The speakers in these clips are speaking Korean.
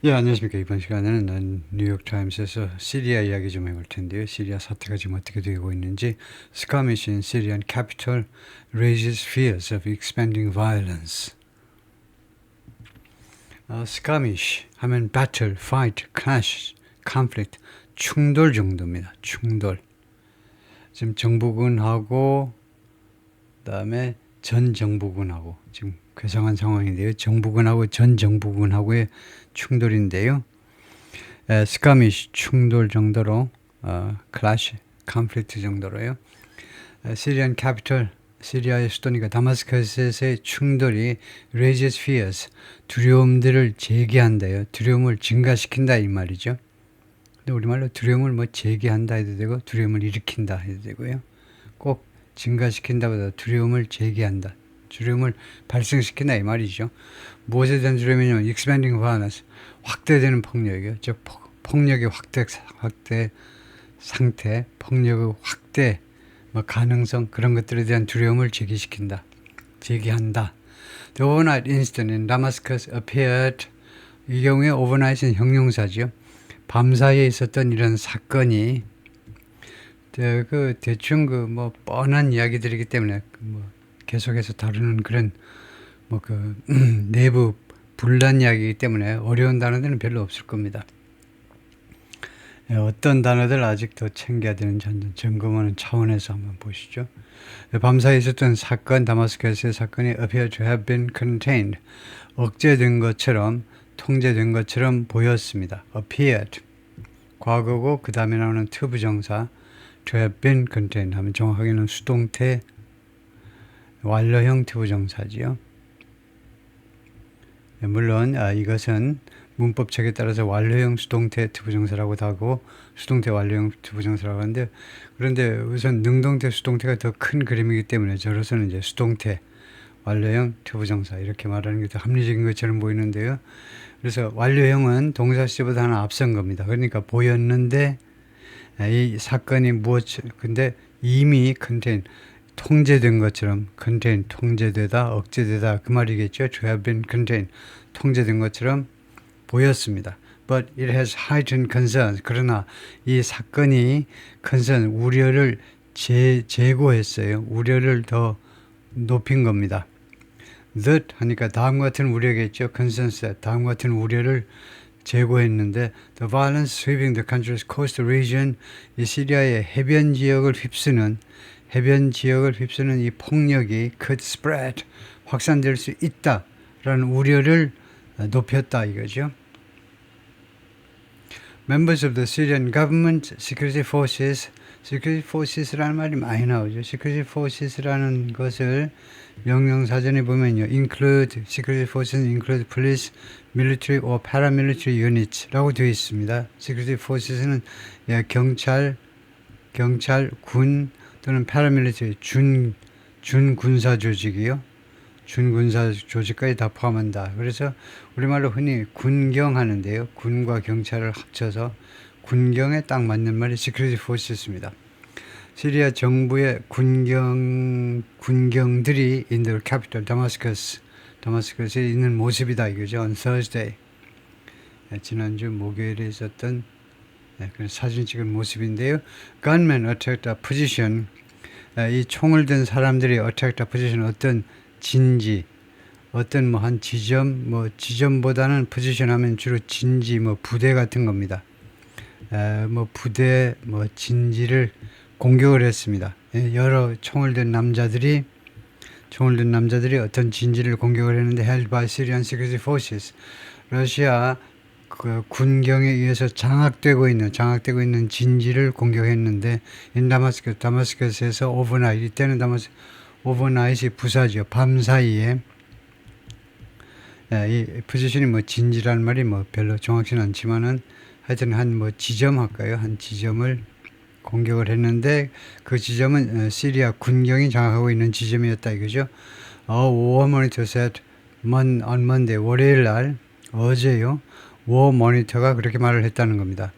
예, 안녕하십니까. 이번 시간에는 난 뉴욕타임스에서 시리아 이야기 좀 해볼 텐데요. 시리아 사태가 지금 어떻게 되고 있는지. Skirmish in Syrian capital raises fears of expanding violence. skirmish 하면 battle, fight, clash, conflict, 충돌 정도입니다. 충돌. 지금 정부군하고 그다음에 전 정부군하고 지금 괴상한 상황인데요. 정부군하고 전 정부군하고의 충돌인데요. 스카미시 충돌 정도로 클래시, 컨플릭트 정도로요. 시리안 캐피털, 시리아의 수도니까 다마스커스에서의 충돌이 raises fears, 두려움들을 제기한다요. 두려움을 증가시킨다 이 말이죠. 근데 우리말로 두려움을 뭐 제기한다 해도 되고 두려움을 일으킨다 해도 되고요. 꼭 증가시킨다보다 두려움을 제기한다. 두려움을 발생시킨다 이 말이죠. 무엇에 대한 두려움이냐면 expanding violence, 확대되는 폭력이요. 즉 폭력의 확대 상태, 폭력의 확대 뭐 가능성 그런 것들에 대한 두려움을 제기시킨다. 제기한다. The overnight incident in Damascus appeared. 이 경우에 overnight은 형용사죠. 밤사이에 있었던 이런 사건이 대충 뭐 뻔한 이야기들이기 때문에 뭐 계속해서 다루는 그런 뭐 내부 분란 이야기이기 때문에 어려운 단어들은 별로 없을 겁니다. 어떤 단어들 아직 더 챙겨야 되는 점검하는 차원에서 한번 보시죠. 밤사이에 있었던 사건, 다마스커스의 사건이 appear to have been contained. 억제된 것처럼, 통제된 것처럼 보였습니다. appeared. 과거고 그 다음에 나오는 to 부정사 to have been contained 하면 정확하게는 수동태 완료형 to 부정사지요. 물론 이것은 문법책에 따라서 완료형 수동태 투부정사라고도 하고 수동태 완료형 투부정사라고 하는데 그런데 우선 능동태 수동태가 더 큰 그림이기 때문에 저로서는 이제 수동태 완료형 투부정사 이렇게 말하는 게 더 합리적인 것처럼 보이는데요. 그래서 완료형은 동사 시제보다 하나 앞선 겁니다. 그러니까 보였는데 이 사건이 근데 이미 contain 통제된 것처럼 contain 통제되다 억제되다 그 말이겠죠. to have been contained 통제된 것처럼 보였습니다. But it has heightened concerns. 그러나 이 사건이 concern 우려를 제고했어요. 우려를 더 높인 겁니다. That 하니까 다음과 같은 우려겠죠. concerns 다음과 같은 우려를 제고했는데 the violence sweeping the country's coastal region 이 시리아의 해변 지역을 휩쓰는 이 폭력이 could spread 확산될 수 있다라는 우려를 높였다 이거죠. Members of the Syrian government security forces라는 말이 많이 나오죠. security forces라는 것을 명령사전에 보면요. security forces include police, military or paramilitary units라고 되어 있습니다. security forces는 경찰, 군 또는 paramilitary 준군사 조직이요. 준군사 조직까지 다 포함한다. 그래서 우리말로 흔히 군경 하는데요. 군과 경찰을 합쳐서 군경에 딱 맞는 말이 security forces입니다. 시리아 정부의 군경들이 in the capital 다마스커스에 있는 모습이다 이거죠. On Thursday 지난주 목요일에 있었던 그런 사진 찍은 모습인데요. Gunmen attacked a position. 이 총을 든 사람들이 attacked a position 어떤 진지 어떤 한 지점보다는 포지션 하면 주로 진지 부대 같은 겁니다. 부대 진지를 공격을 했습니다. 여러 총을 든 남자들이 어떤 진지를 공격을 했는데 held by Syrian security forces 러시아 군경에 의해서 장악되고 있는 진지를 공격했는데 다마스커스에서 overnight 이때는 오버나잇이 부사죠. 밤 사이에 이 포지션이 진지라는 말이 별로 정확치는 않지만은 하여튼 한 지점 할까요? 한 지점을 공격을 했는데 그 지점은 시리아 군경이 장악하고 있는 지점이었다 이거죠. War Monitor said on Monday 월요일 날 어제요. War Monitor가 그렇게 말을 했다는 겁니다.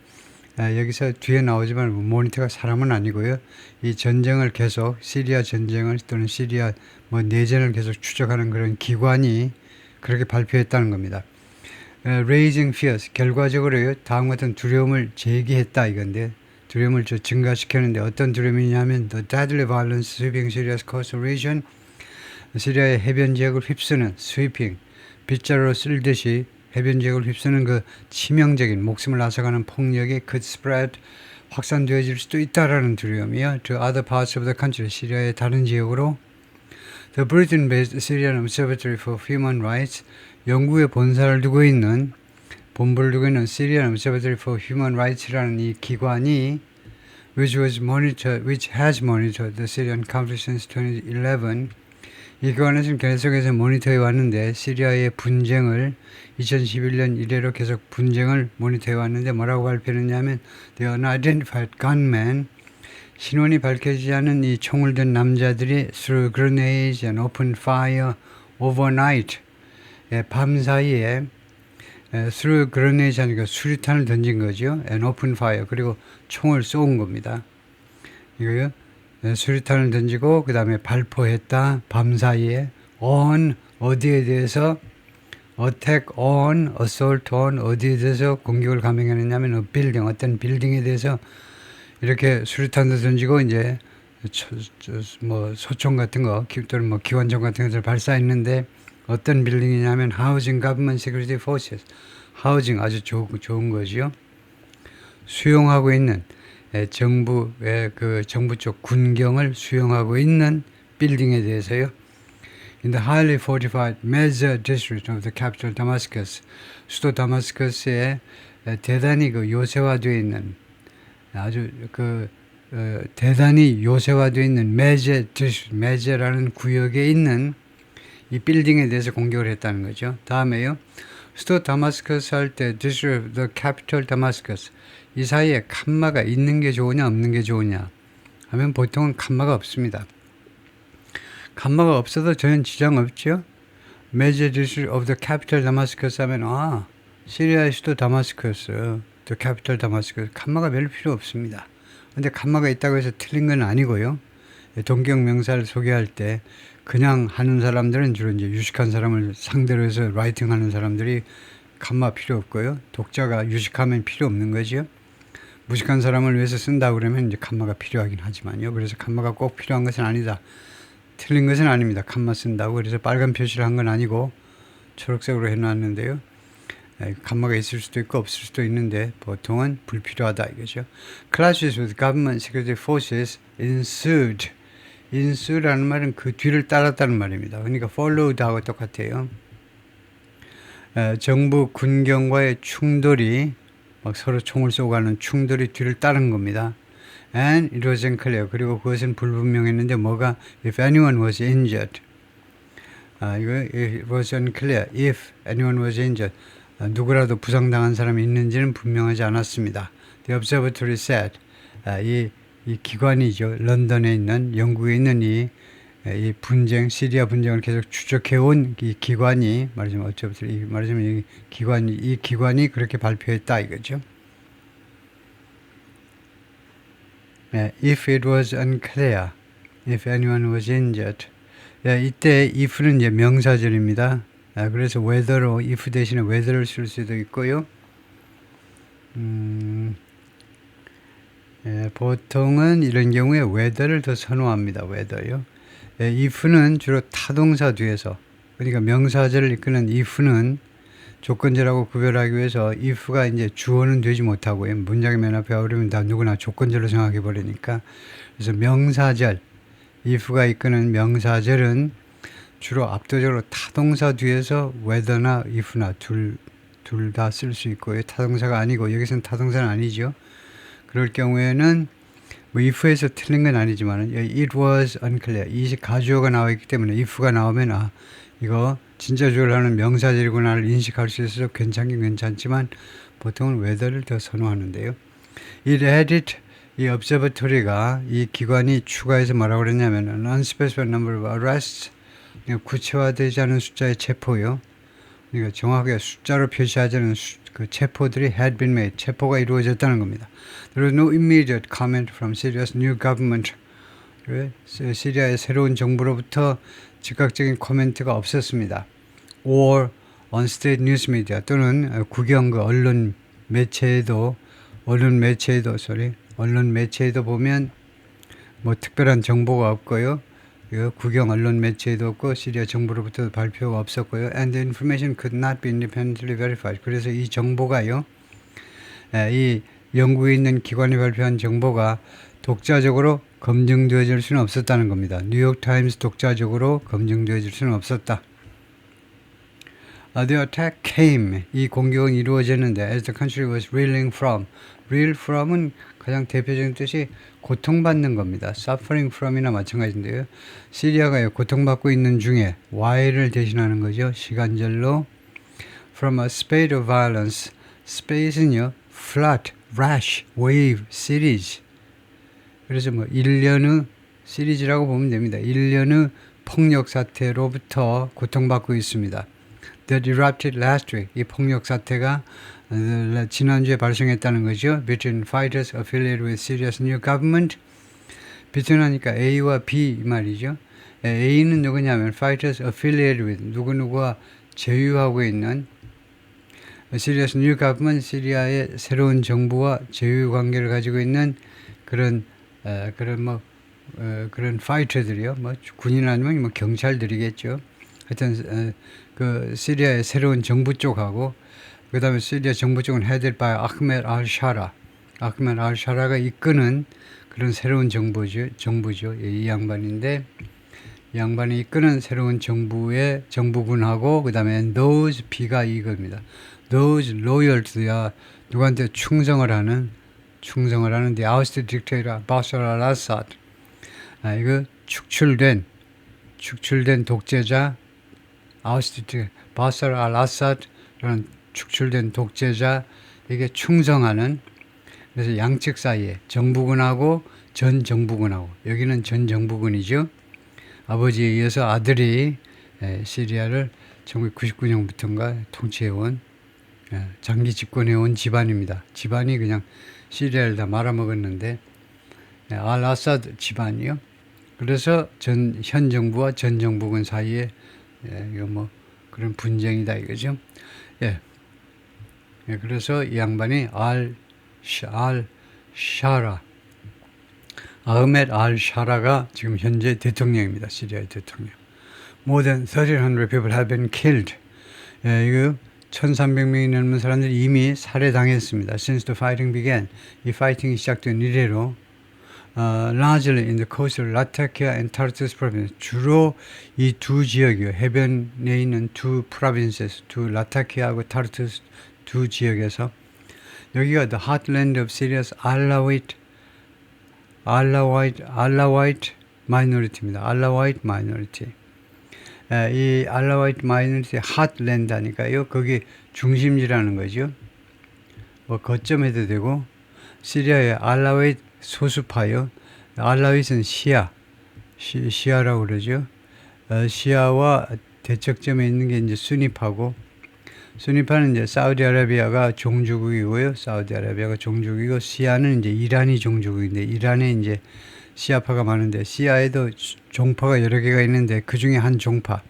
여기서 뒤에 나오지만 모니터가 사람은 아니고요. 이 전쟁을 계속 시리아 전쟁을 또는 시리아 내전을 계속 추적하는 그런 기관이 그렇게 발표했다는 겁니다. raising fears, 결과적으로요, 다음과 같은 두려움을 제기했다 이건데, 두려움을 증가시켰는데 어떤 두려움이냐면 the deadly violence sweeping Syria's coastal region, 시리아의 해변 지역을 휩쓰는 sweeping, 빗자루로 쓸듯이 해변 지역을 휩쓰는 그 치명적인 목숨을 앗아가는 폭력이 could spread, 확산되어질 수도 있다라는 두려움이요. to other parts of the country, 시리아의 다른 지역으로. The Britain-based Syrian Observatory for Human Rights, 영국의 본부를 두고 있는 Syrian Observatory for Human Rights라는 이 기관이 which has monitored the Syrian conflict since 2011. 이 기관에서는 계속해서 모니터해 왔는데 시리아의 분쟁을 2011년 이래로 계속 분쟁을 모니터해 왔는데 뭐라고 발표했냐면 the unidentified gunmen, 신원이 밝혀지지 않은 이 총을 든 남자들이 through grenades and open fire overnight, 밤 사이에 through grenades 하니까 수류탄을 던진 거죠. and open fire, 그리고 총을 쏜 겁니다. 이거요. 수류탄을 던지고 그 다음에 발포했다. 밤 사이에 on, 어디에 대해서 attack on, assault on, 어디에 대해서 공격을 감행했냐면 빌딩, 어떤 빌딩에 대해서 이렇게 수류탄도 던지고 이제 뭐 소총 같은 거 또는 뭐 기관총 같은 것을 발사했는데 어떤 빌딩이냐면 Housing Government Security Forces, 하우징 아주 좋은 거지요. 수용하고 있는 정부의 그 정부 쪽 군경을 수용하고 있는 빌딩에 대해서요. In the highly fortified Mezza district of the capital Damascus, 수도 다마스커스에 대단히 그 요새화되어 있는 아주 대단히 요새화되어 있는 메제라는 구역에 있는 이 빌딩에 대해서 공격을 했다는 거죠. 다음에요. 수도 다마스커스 할 때 district of the capital Damascus, 이 사이에 칸마가 있는 게 좋으냐 없는 게 좋으냐 하면 보통은 칸마가 없습니다. 칸마가 없어도 전혀 지장 없죠. Major district of the capital Damascus 하면 시리아의 수도 다마스커스, the capital Damascus, 칸마가 별로 필요 없습니다. 근데 칸마가 있다고 해서 틀린 건 아니고요. 동경 명사를 소개할 때 그냥 하는 사람들은 주로 이제 유식한 사람을 상대로 해서 라이팅 하는 사람들이 칸마 필요 없고요. 독자가 유식하면 필요 없는 거죠. 무식한 사람을 위해서 쓴다고 그러면 이제 칸마가 필요하긴 하지만요. 그래서 칸마가 꼭 필요한 것은 아니다. 틀린 것은 아닙니다. 칸마 쓴다고. 그래서 빨간 표시를 한 건 아니고 초록색으로 해놨는데요. 칸마가 있을 수도 있고 없을 수도 있는데 보통은 불필요하다 이거죠. Clashes with government security forces ensued. ensue라는 말은 그 뒤를 따랐다는 말입니다. 그러니까 followed하고 똑같아요. 정부 군경과의 충돌이 막 서로 총을 쏘고 하는 충돌이 뒤를 따른 겁니다. And it was unclear. 그리고 그것은 불분명했는데 뭐가 if anyone was injured. 이거 it was unclear if anyone was injured. 누구라도 부상당한 사람이 있는지는 분명하지 않았습니다. The observatory said. 이 기관이죠. 런던에 있는 영국에 있는 이 분쟁, 시리아 분쟁을 계속 추적해온 이 기관이 말하자면 이 기관이 그렇게 발표했다 이거죠. If it was unclear, if anyone was injured. 이때 if는 이제 명사절입니다. 그래서 whether로 if 대신에 whether를 쓸 수도 있고요. 보통은 이런 경우에 whether를 더 선호합니다. whether요. if는 주로 타동사 뒤에서, 그러니까 명사절을 이끄는 if는 조건절하고 구별하기 위해서 if가 이제 주어는 되지 못하고 문장의 맨 앞에 오르면 다 누구나 조건절로 생각해 버리니까, 그래서 명사절, if가 이끄는 명사절은 주로 압도적으로 타동사 뒤에서 whether나 if나 둘 다 쓸 수 있고요. 타동사가 아니고, 여기서는 타동사는 아니죠. 그럴 경우에는 뭐 if에서 틀린 건 아니지만 it was unclear, 이 가주어가 나와 있기 때문에 if가 나오면 이거 진짜 주어를 하는 명사절이구나를 인식할 수 있어서 괜찮긴 괜찮지만 보통은 whether를 더 선호하는데요. It added, 이 observatory가, 이 기관이 추가해서 뭐라고 그랬냐면 an unspecified number of arrests, 구체화되지 않은 숫자의 체포요. 그러니까 정확하게 숫자로 표시하지 않은 그 체포들이 had been made, 체포가 이루어졌다는 겁니다. There was no immediate comment from Syria's new government. 시리아의 새로운 정부로부터 즉각적인 코멘트가 없었습니다. Or on state news media 또는 국영 그 언론 매체에도 보면 뭐 특별한 정보가 없고요. 국영 언론 매체에도 없고 시리아 정부로부터 발표가 없었고요. And the information could not be independently verified. 그래서 이 정보가요. 이 영국에 있는 기관이 발표한 정보가 독자적으로 검증되어질 수는 없었다는 겁니다. 뉴욕타임스 독자적으로 검증되어질 수는 없었다. The attack came. 이 공격은 이루어졌는데 as the country was reeling from. reel from은 가장 대표적인 뜻이 고통받는 겁니다. suffering from이나 마찬가지인데요. 시리아가 고통받고 있는 중에 while을 대신하는 거죠. 시간절로 from a spate of violence. spate은요. flood, rash, wave, series. 그래서 뭐 1년의 시리즈라고 보면 됩니다. 1년의 폭력 사태로부터 고통받고 있습니다. That erupted last week. 이 폭력 사태가 지난주에 발생했다는 거죠. Between fighters affiliated with Syria's new government. 비트나니까 A와 B 말이죠. A는 누구냐면 fighters affiliated with 누구누구와 제휴하고 있는 Syria's new government, 시리아의 새로운 정부와 제휴 관계를 가지고 있는 그런 파이터들이요. 뭐 군인 아니면 뭐 경찰들이겠죠. 하여튼 그 시리아의 새로운 정부 쪽하고 그다음에 시리아 정부 쪽은 헤드를 by 아흐메드 알샤라. 아흐메드 알샤라가 이끄는 그런 새로운 정부죠. 이 양반인데 이 양반이 이끄는 새로운 정부의 정부군하고 그다음에 those B가 이겁니다. those loyal to the 누구한테 충성을 하는 the ousted dictator Bashar al-Assad. 이거 축출된 독재자 ousted Bashar al-Assad라는 축출된 독재자에게 충성하는 그래서 양측 사이에 정부군하고 전 정부군하고 여기는 전 정부군이죠. 아버지에 의해서 아들이 시리아를 1999년부터인가 통치해온 장기 집권해온 집안입니다. 집안이 그냥 시리아를 다 말아먹었는데 알아사드 집안이요. 그래서 현 정부와 전 정부군 사이에 이거 뭐 그런 분쟁이다 이거죠. 그래서 이 양반이 아흐메드 알샤라가 지금 현재 대통령입니다. 시리아의 대통령. More than 1,300 people have been killed. 이거 1,300명이 넘는 사람들이 이미 살해당했습니다. Since the fighting began. 이 파이팅이 시작된 이래로 largely in the coastal Latakia and Tartus province. 주로 이 두 지역이요. 해변에 있는 두 provinces, 두 라타키아하고 타르투스 두 지역에서 여기가 the heartland of Syria's Alawite minority입니다. Alawite minority. 이 Alawite minority heartland 하니까요. 거기 중심지라는 거죠. 뭐 거점해도 되고 시리아의 Alawite 소수파요. 알라윗은 시아라고 그러죠. 시아와 대척점에 있는 게 이제 수니파고, 수니파는 이제 사우디아라비아가 종주국이고요. 사우디아라비아가 종주국이고, 시아는 이제 이란이 종주국인데, 이란에 이제 시아파가 많은데, 시아에도 종파가 여러 개가 있는데, 그 중에 한 종파.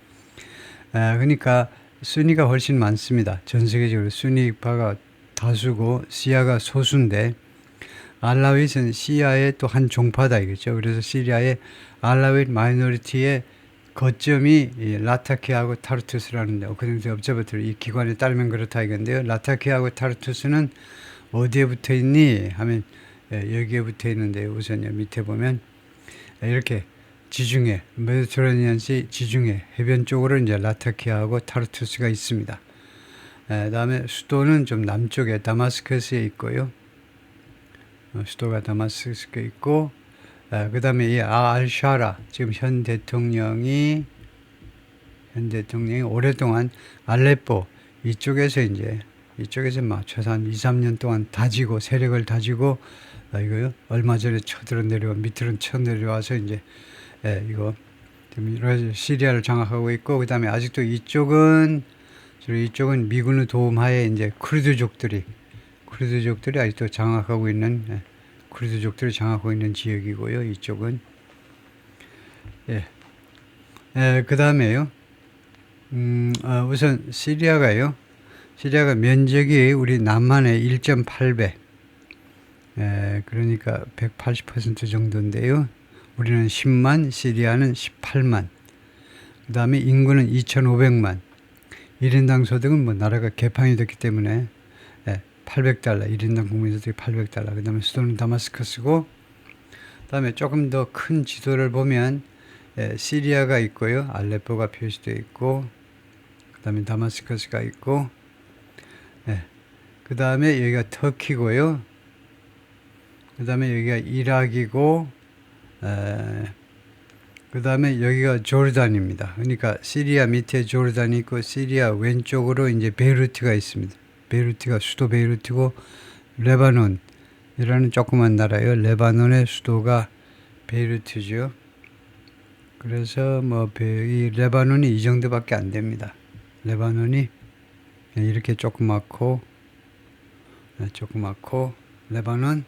그러니까 수니가 훨씬 많습니다. 전 세계적으로 수니파가 다수고, 시아가 소수인데, 알라윗은 시아의 또 한 종파다 이거죠. 그래서 시리아의 알라윗 마이너리티의 거점이 라타키하고 타르투스라는데, 어카데믹 업저버터리 이 기관에 따르면 그렇다 이건데요. 라타키하고 타르투스는 어디에 붙어 있니 하면 여기에 붙어 있는데, 우선 밑에 보면 이렇게 지중해, 메디테라니안시 지중해 해변 쪽으로 이제 라타키하고 타르투스가 있습니다. 다음에 수도는 좀 남쪽에 다마스커스에 있고요. 수도가 다마스커스에 있고, 그 다음에 이 알샤라, 지금 현 대통령이 오랫동안 알레포, 이쪽에서 막 최소한 2, 3년 동안 다지고, 세력을 다지고, 이거요, 얼마 전에 밑으로 쳐내려와서 이제, 이거, 시리아를 장악하고 있고, 그 다음에 아직도 이쪽은 미군의 도움하에 이제 쿠르드족들이 아직도 장악하고 있는, 쿠르드족들이 장악하고 있는 지역이고요. 이쪽은. 그 다음에요. 우선 시리아가요. 시리아가 면적이 우리 남한의 1.8배, 그러니까 180% 정도인데요. 우리는 10만, 시리아는 18만. 그 다음에 인구는 2,500만. 1인당 소득은 뭐 나라가 개판이 됐기 때문에 $800, 1인당 국민소득이 $800. 그 다음에 수도는 다마스커스고, 그 다음에 조금 더 큰 지도를 보면 시리아가 있고요. 알레포가 표시되어 있고, 그 다음에 다마스커스가 있고, 그 다음에 여기가 터키고요. 그 다음에 여기가 이락이고, 그 다음에 여기가 조르단입니다. 그러니까 시리아 밑에 조르단이 있고, 시리아 왼쪽으로 이제 베이루트가 있습니다. 베이루트가 수도 베이루트고, 레바논이라는 조그만 나라예요. 레바논의 수도가 베이루트죠. 그래서 이 레바논이 이 정도밖에 안 됩니다. 레바논이 이렇게 조그맣고, 레바논,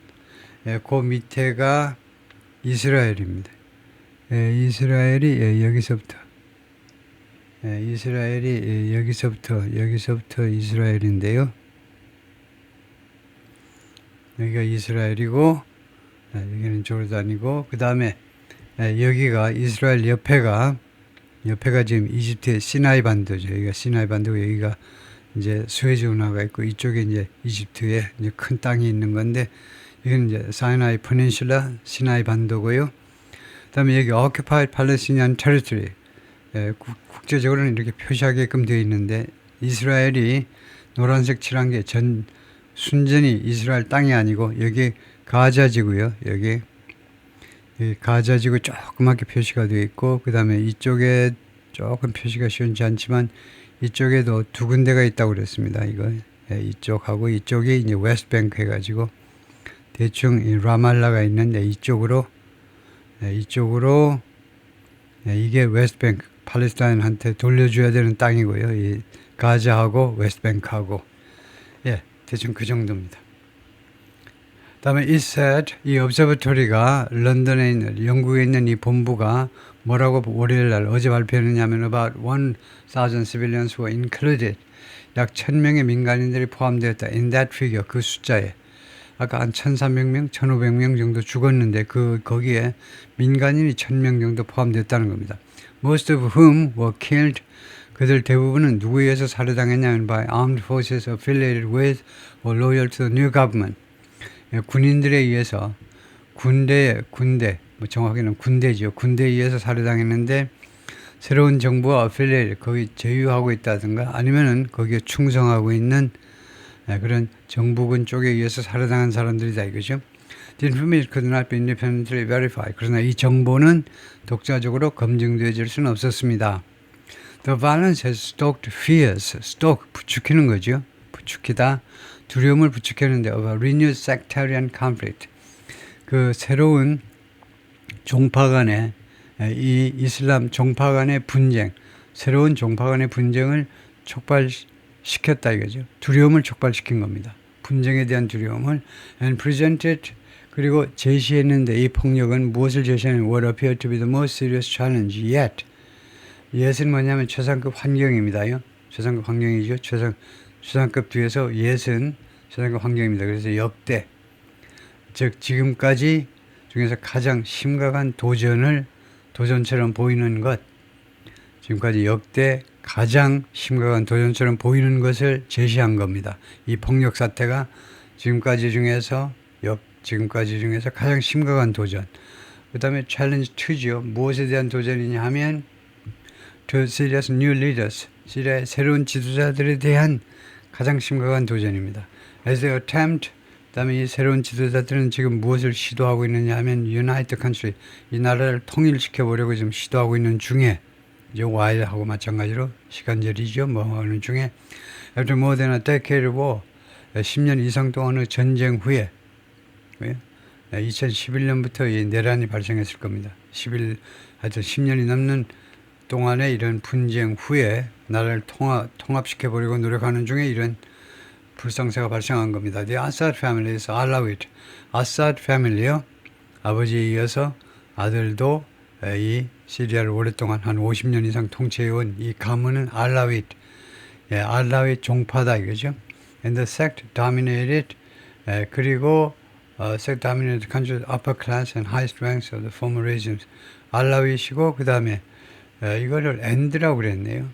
그 밑에가 이스라엘입니다. 이스라엘이 여기서부터, 이스라엘이 여기서부터 이스라엘인데요. 여기가 이스라엘이고, 여기는 조르단이고, 그 다음에 여기가 이스라엘 옆에가 지금 이집트의 시나이 반도죠. 여기가 시나이 반도고, 여기가 이제 수에즈 운하가 있고, 이쪽에 이제 이집트에 이제 큰 땅이 있는 건데, 여기는 이제 사이나이 페닌슐라, 시나이 반도고요. 그 다음에 여기 Occupied Palestinian Territory, 국제적으로는 이렇게 표시하게끔 되어 있는데, 이스라엘이 노란색 칠한 게 순전히 이스라엘 땅이 아니고, 여기 가자지구요. 여기 가자지구 조그맣게 표시가 되어 있고, 그 다음에 이쪽에 조금 표시가 쉬운지 않지만, 이쪽에도 두 군데가 있다고 그랬습니다. 이거 이쪽하고 이쪽이 이제 웨스트뱅크 해가지고 대충 이 라말라가 있는데 이쪽으로 이게 웨스트뱅크, 팔레스타인한테 돌려줘야 되는 땅이고요. 이 가자하고 웨스트뱅크하고 대충 그 정도입니다. 다음에 이셋, 이 observatory가 런던에 있는, 영국에 있는 이 본부가 뭐라고 월요일 날 어제 발표했느냐면 about 1,000 civilians were included. 약 1,000명의 민간인들이 포함되었다. in that figure, 그 숫자에. 아까 한 1,300명, 1,500명 정도 죽었는데 거기에 민간인이 1,000명 정도 포함되었다는 겁니다. Most of whom were killed. 그들 대부분은 누구에 의해서 살해당했냐면 by armed forces affiliated with or loyal to the new government. 군인들에 의해서 군대, 정확히는 군대지요. 군대에 의해서 살해당했는데 새로운 정부와 affiliated, 거기 제휴하고 있다든가 아니면은 거기에 충성하고 있는 그런 정부군 쪽에 의해서 살해당한 사람들이다 이거죠. The information could not be independently verified. 그러나 이 정보는 독자적으로 검증되어질 수는 없었습니다. The violence has stoked fears. stoke, 부추기는 거죠. 부추기다. 두려움을 부추기는데 of a renewed sectarian conflict. 그 새로운 종파 간의 이 이슬람 종파 간의 분쟁, 새로운 종파 간의 분쟁을 촉발시켰다 이거죠. 두려움을 촉발시킨 겁니다. 분쟁에 대한 두려움을 and presented, 그리고 제시했는데 이 폭력은 무엇을 제시하는 what appeared to be the most serious challenge yet. yet은 뭐냐면 최상급 환경입니다요. 최상급 환경이죠. 최상급 뒤에서 yet은 최상급 환경입니다. 그래서 역대, 즉 지금까지 중에서 가장 심각한 도전처럼 보이는 것, 지금까지 역대 가장 심각한 도전처럼 보이는 것을 제시한 겁니다. 이 폭력 사태가 지금까지 중에서 가장 심각한 도전. 그 다음에 챌린지 2죠. 무엇에 대한 도전이냐 하면 to Syria's new leaders, 시리아의 새로운 지도자들에 대한 가장 심각한 도전입니다. As they attempt, 그 다음에 이 새로운 지도자들은 지금 무엇을 시도하고 있느냐 하면 Unite the country, 이 나라를 통일시켜 보려고 지금 시도하고 있는 중에, 이제 와일하고 마찬가지로 시간절이죠. 하는 중에 After more than a decade of war, 10년 이상 동안의 전쟁 후에 2011년부터 이 내란이 발생했을 겁니다. 하여튼 10년이 넘는 동안의 이런 분쟁 후에 나라를 통합시켜 보려고 노력하는 중에 이런 불상사가 발생한 겁니다. The Assad family is allowed. 아사드 패밀리요. 아버지에 이어서 아들도 이 시리아를 오랫동안 한 50년 이상 통치해온 이 가문은 알라윗, 알라윗 종파다 이거죠. And the sect dominated, 그리고 sect dominated countries, upper class and highest ranks of the former regimes. 알라윗이고 그 다음에 이거를 end라고 그랬네요.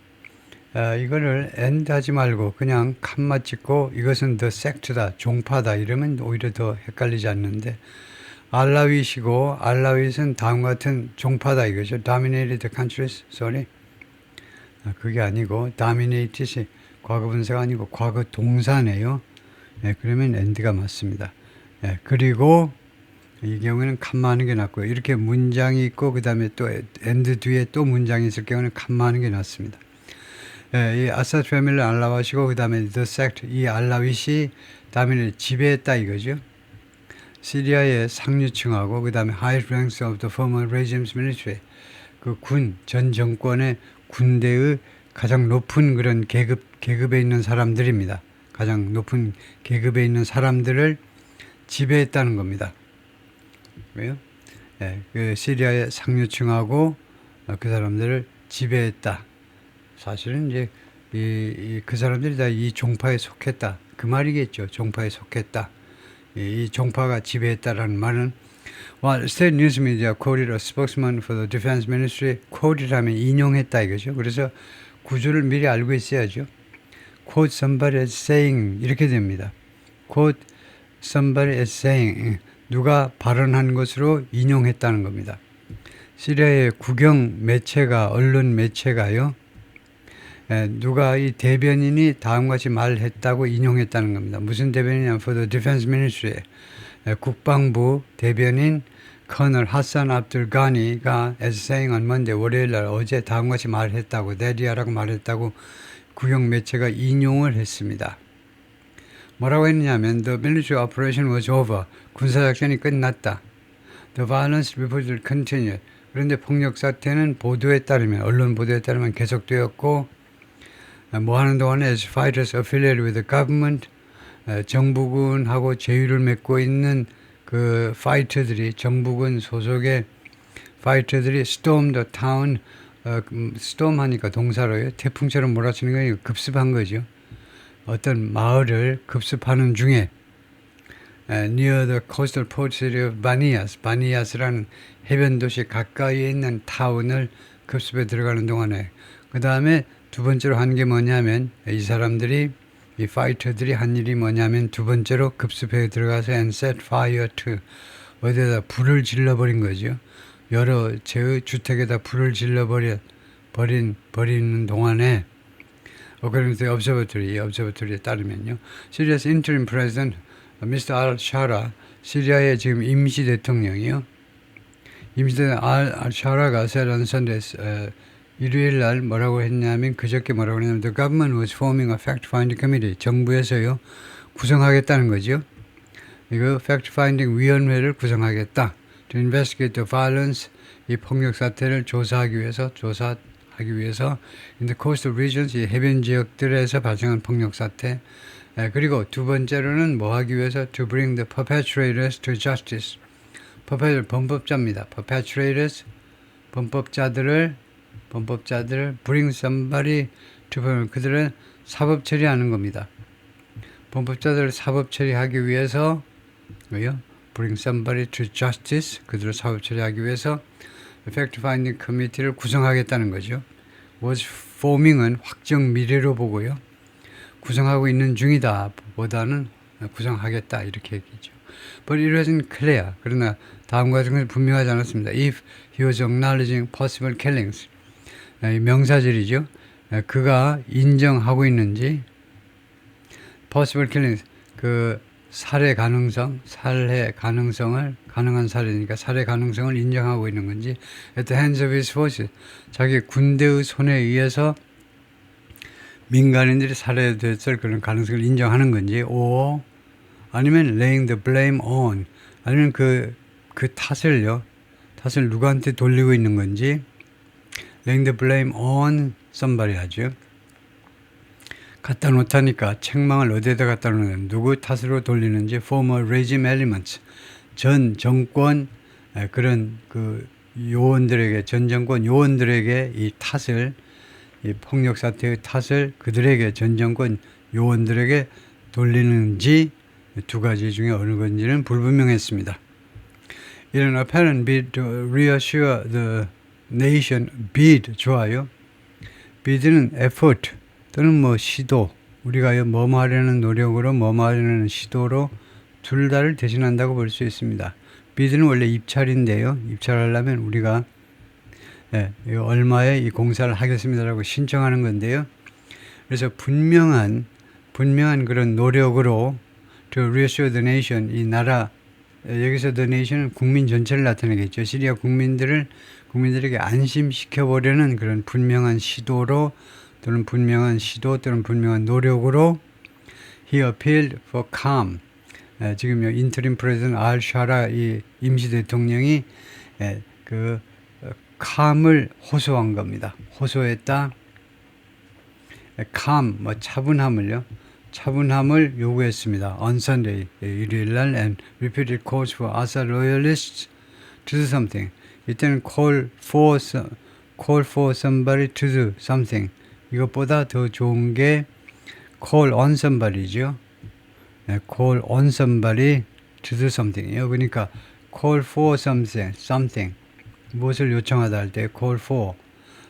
이거를 end 하지 말고 그냥 칸만 찍고 이것은 the sect다, 종파다 이러면 오히려 더 헷갈리지 않는데 알라윗이고 알라윗은 다음과 같은 종파다 이거죠. dominated countries, sorry. 그게 아니고 dominated이 과거 분사가 아니고 과거 동사네요. 그러면 end가 맞습니다. 그리고 이 경우에는 칸만 하는 게 낫고요. 이렇게 문장이 있고 그 다음에 또 end 뒤에 또 문장이 있을 경우는 칸만 하는 게 낫습니다. 이 아사드 패밀리를 알라윗이고 그 다음에 the sect, 이 알라윗이 다음에 지배했다 이거죠. 시리아의 상류층하고 그 다음에 highest ranks of the former regime's military, 그 전 정권의 군대의 가장 높은 그런 계급에 있는 사람들입니다. 가장 높은 계급에 있는 사람들을 지배했다는 겁니다. 왜요? 그 시리아의 상류층하고 그 사람들을 지배했다. 사실은 이제 그 사람들이 다 이 종파에 속했다. 그 말이겠죠. 종파에 속했다. 이 종파가 지배했다라는 말은 While state news media quoted a spokesman for the defense ministry, quoted 하면 인용했다 이거죠. 그래서 구조를 미리 알고 있어야죠. Quote somebody as saying 이렇게 됩니다. Quote somebody as saying, 누가 발언한 것으로 인용했다는 겁니다. 시리아의 국영 매체가, 언론 매체가요, 누가 이 대변인이 다음과 같이 말했다고 인용했다는 겁니다. 무슨 대변인이냐? For the Defense Ministry, 국방부 대변인 커널 하산 압둘 가니가 as saying on Monday, 월요일 날 어제 다음과 같이 말했다고, 데리아라고 말했다고 국영 매체가 인용을 했습니다. 뭐라고 했느냐면 The military operation was over. 군사작전이 끝났다. The violence reported continued. 그런데 폭력 사태는 보도에 따르면, 언론 보도에 따르면 계속되었고, 뭐 하는 동안에 as fighters affiliated with the government, 정부군하고 제휴를 맺고 있는 그 파이터들이, 정부군 소속의 파이터들이 storm the town, storm 하니까 동사로요. 태풍처럼 몰아치는 거 급습한 거죠. 어떤 마을을 급습하는 중에 near the coastal port city of Banias, 바니아스라는 해변 도시 가까이에 있는 타운을 급습에 들어가는 동안에, 그 다음에 두 번째로 한 게 뭐냐면 이 사람들이, 이 파이터들이 한 일이 뭐냐면 두 번째로 급습에 들어가서 and set fire to, 어디에다 불을 질러버린 거죠. 여러 제 주택에다 불을 질러버리는 동안에 according to the observatory에 따르면요. 시리아's interim president, Mr. al-Shara, 시리아의 지금 임시 대통령이요. 임시 대통령 al-Shara가 said on Sunday, 일요일 날 뭐라고 했냐면, 그저께 뭐라고 했냐면 the government was forming a fact-finding committee. 정부에서요 구성하겠다는 거죠. 이거 fact-finding 위원회를 구성하겠다. To investigate the violence, 이 폭력 사태를 조사하기 위해서 in the coastal regions, 이 해변 지역들에서 발생한 폭력 사태. 그리고 두 번째로는 뭐 하기 위해서 to bring the perpetrators to justice. 범법자입니다. perpetrators, 범법자들을 bring somebody to, 그들은 사법 처리하는 겁니다. 범법자들을 사법 처리하기 위해서 왜요? bring somebody to justice, 그들을 사법 처리하기 위해서 fact-finding committee를 구성하겠다는 거죠. was forming은 확정 미래로 보고요. 구성하고 있는 중이다 보다는 구성하겠다 이렇게 얘기죠. But it wasn't clear. 그러나 다음과 같은 것은 분명하지 않았습니다. If he was acknowledging possible killings, 명사절이죠. 그가 인정하고 있는지, possible killings, 그 살해 가능성을, 가능한 살해니까 살해 가능성을 인정하고 있는 건지, at the hands of his forces, 자기 군대의 손에 의해서 민간인들이 살해됐을 그런 가능성을 인정하는 건지, 아니면 laying the blame on, 아니면 그 탓을 누구한테 돌리고 있는 건지, laying the blame on somebody 하죠. 갖다 놓다니까 책망을 어디에다 갖다 놓는, 누구 탓으로 돌리는지, former regime elements, 전 정권 그런 그 요원들에게, 전 정권 요원들에게 이 탓을, 이 폭력 사태의 탓을 그들에게, 전 정권 요원들에게 돌리는지 두 가지 중에 어느 건지는 불분명했습니다. In an apparent bid to reassure the nation, bid 좋아요. bid는 effort 또는 뭐 시도, 우리가 뭐뭐 하려는 노력으로, 뭐뭐 하려는 시도로 둘 다를 대신한다고 볼 수 있습니다. bid는 원래 입찰인데요. 입찰하려면 우리가 얼마에 이 공사를 하겠습니다라고 신청하는 건데요. 그래서 분명한 그런 노력으로 to reassure the nation, 이 나라, 여기서 the nation은 국민 전체를 나타내겠죠. 시리아 국민들에게 안심시켜 보려는 그런 분명한 시도로, 또는 분명한 노력으로 he appealed for calm. 지금 인터림 프레지던트 알샤라 이 임시 대통령이 그 calm을 호소한 겁니다. 호소했다. calm, 차분함을 요구했습니다. On Sunday, 일요일날, and repeated calls for Assad loyalists to do something. 이때는 call for somebody to do something. 이것보다 더 좋은 게 call on somebody죠. call on somebody to do something이요. 그러니까 call for something. 무엇을 요청하다 할 때 call for.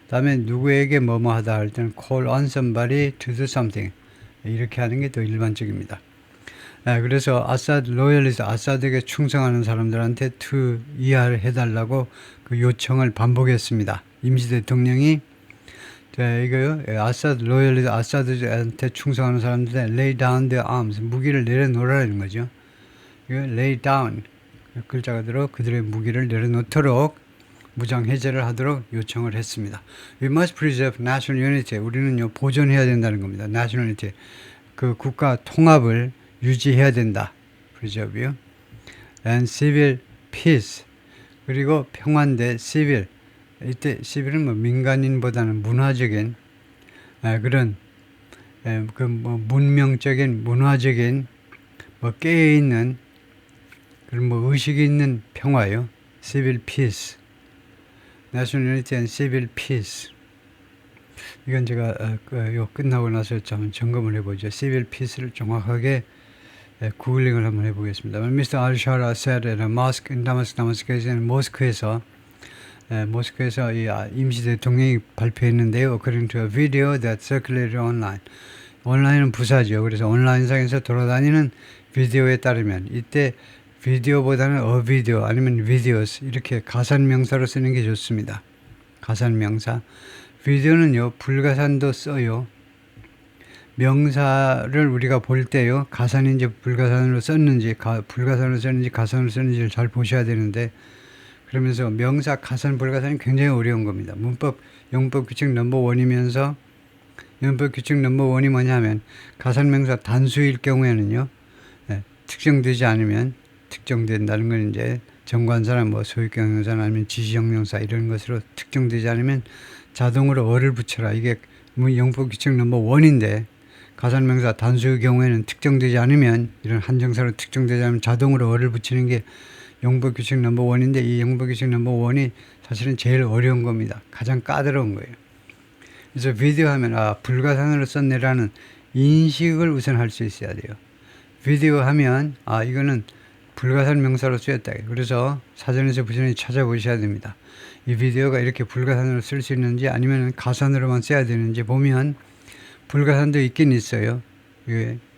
다음에 누구에게 뭐뭐 하다 할 때는 call on somebody to do something. 이렇게 하는 게 더 일반적입니다. 그래서 아사드 로열리스트, 아사드에게 충성하는 사람들한테 이해를 해달라고 그 요청을 반복했습니다. 임시 대통령이 이거요, 아사드 로열리스트, 아사드한테 충성하는 사람들한테 lay down their arms, 무기를 내려놓으라는 거죠. 이거 lay down 글자가 들어 그들의 무기를 내려놓도록 무장 해제를 하도록 요청을 했습니다. We must preserve national unity. 우리는 보존해야 된다는 겁니다. national unity. 그 국가 통합을 유지해야 된다. preserve요. And civil peace. 그리고 평화인데 civil. 이때 civil은 민간인보다는 문화적인 그런 문명적인 문화적인 깨어 있는 그런 의식이 있는 평화요. civil peace. National Unity and Civil Peace. 이건 제가 끝나고 나서 좀 점검을 해보죠. Civil Peace를 정확하게 구글링을 한번 해보겠습니다. Mr. Al-Shara said at a mosque in Damascus, 모스크에서 이 임시 대통령이 발표했는데요. According to a video that circulated online. 온라인은 부사죠. 그래서 온라인상에서 돌아다니는 비디오에 따르면 이때 비디오보다는 a video 아니면 videos 이렇게 가산명사로 쓰는 게 좋습니다. 가산명사. 비디오는요, 불가산도 써요. 명사를 우리가 볼 때요, 가산인지 불가산으로 썼는지, 불가산으로 썼는지 가산으로 썼는지를 잘 보셔야 되는데, 그러면서 명사, 가산, 불가산이 굉장히 어려운 겁니다. 영법 규칙 넘버 1이면서, 영법 규칙 넘버 1이 뭐냐면, 가산명사 단수일 경우에는요, 특정되지 않으면, 특정된다는 건 이제 정관사나 소유경영사나 아니면 지시형용사 이런 것으로 특정되지 않으면 자동으로 어를 붙여라. 이게 영법 규칙 넘버 1인데 가산명사 단수의 경우에는 특정되지 않으면 이런 한정사로 특정되지 않으면 자동으로 어를 붙이는 게 영법 규칙 넘버 1인데 이 영법 규칙 넘버 1이 사실은 제일 어려운 겁니다. 가장 까다로운 거예요. 그래서 비디오 하면 불가산으로 썼네라는 인식을 우선 할 수 있어야 돼요. 비디오 하면 이거는 불가산 명사로 쓰였다. 그래서 사전에서 부지런히 찾아보셔야 됩니다. 이 비디오가 이렇게 불가산으로 쓸 수 있는지 아니면 가산으로만 써야 되는지 보면 불가산도 있긴 있어요.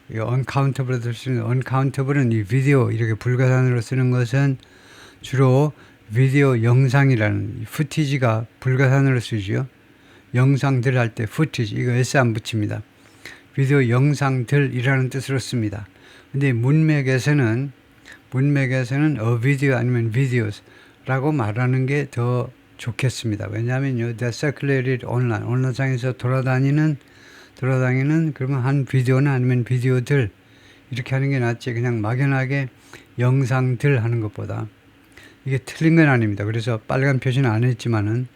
uncountable도 쓸 수 있는 uncountable은 이 비디오 이렇게 불가산으로 쓰는 것은 주로 비디오 영상이라는 footage가 불가산으로 쓰죠. 영상들 할 때 footage 이거 s 안 붙입니다. 비디오 영상들이라는 뜻으로 씁니다. 근데 문맥에서는 a video 아니면 videos라고 말하는 게 더 좋겠습니다. 왜냐하면요, that circulated online, 온라인상에서 돌아다니는 그러면 한 비디오나 아니면 비디오들 이렇게 하는 게 낫지 그냥 막연하게 영상들 하는 것보다. 이게 틀린 건 아닙니다. 그래서 빨간 표시는 안 했지만은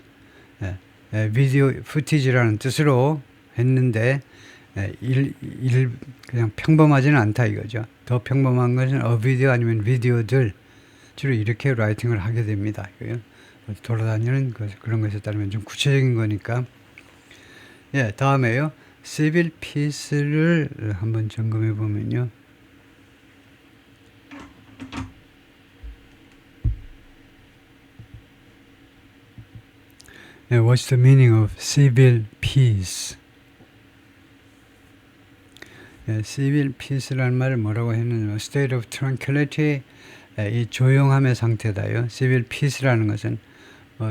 비디오 footage라는 뜻으로 했는데 그냥 평범하지는 않다 이거죠. 더 평범한 것은 video 아니면 비디오들 주로 이렇게 라이팅을 하게 됩니다. 돌아다니는 그런 것에 따르면 좀 구체적인 거니까. 예, 다음에요. civil peace를 한번 점검해 보면요. 예, what's the meaning of civil peace? 예, civil peace라는 말을 뭐라고 했느냐. state of tranquility, 이 조용함의 상태다요. civil peace라는 것은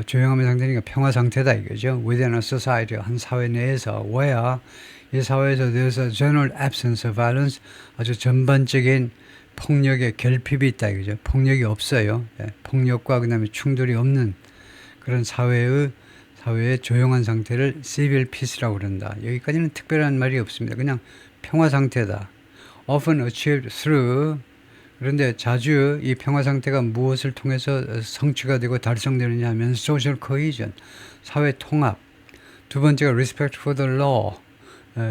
조용함의 상태니까 평화 상태다 이거죠. within a society, 한 사회 내에서 where 이 사회에서 there's a general absence of violence, 아주 전반적인 폭력의 결핍이 있다 이거죠. 폭력이 없어요. 예, 폭력과 그다음에 충돌이 없는 그런 사회의 조용한 상태를 civil peace라고 그런다. 여기까지는 특별한 말이 없습니다. 그냥 평화 상태다. often achieved through, 그런데 자주 이 평화 상태가 무엇을 통해서 성취가 되고 달성되느냐 하면 social cohesion, 사회 통합. 두 번째가 respect for the law,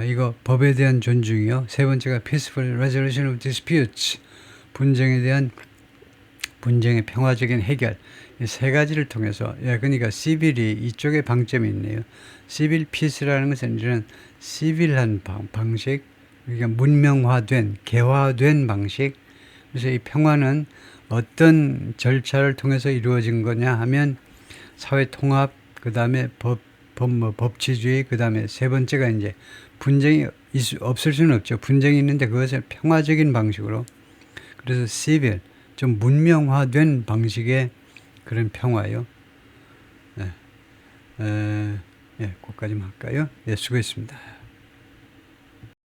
이거 법에 대한 존중이요. 세 번째가 peaceful resolution of disputes, 분쟁의 평화적인 해결. 이 세 가지를 통해서, 그러니까 civil이 이쪽에 방점이 있네요. civil peace라는 것은 이런 civil한 방식, 그러니까 문명화된, 개화된 방식. 그래서 이 평화는 어떤 절차를 통해서 이루어진 거냐 하면 사회 통합, 그 다음에 법치주의, 그 다음에 세 번째가 이제 분쟁이 없을 수는 없죠. 분쟁이 있는데 그것을 평화적인 방식으로. 그래서 civil, 좀 문명화된 방식의 그런 평화요. 예, 거기까지만 할까요? 예, 수고했습니다.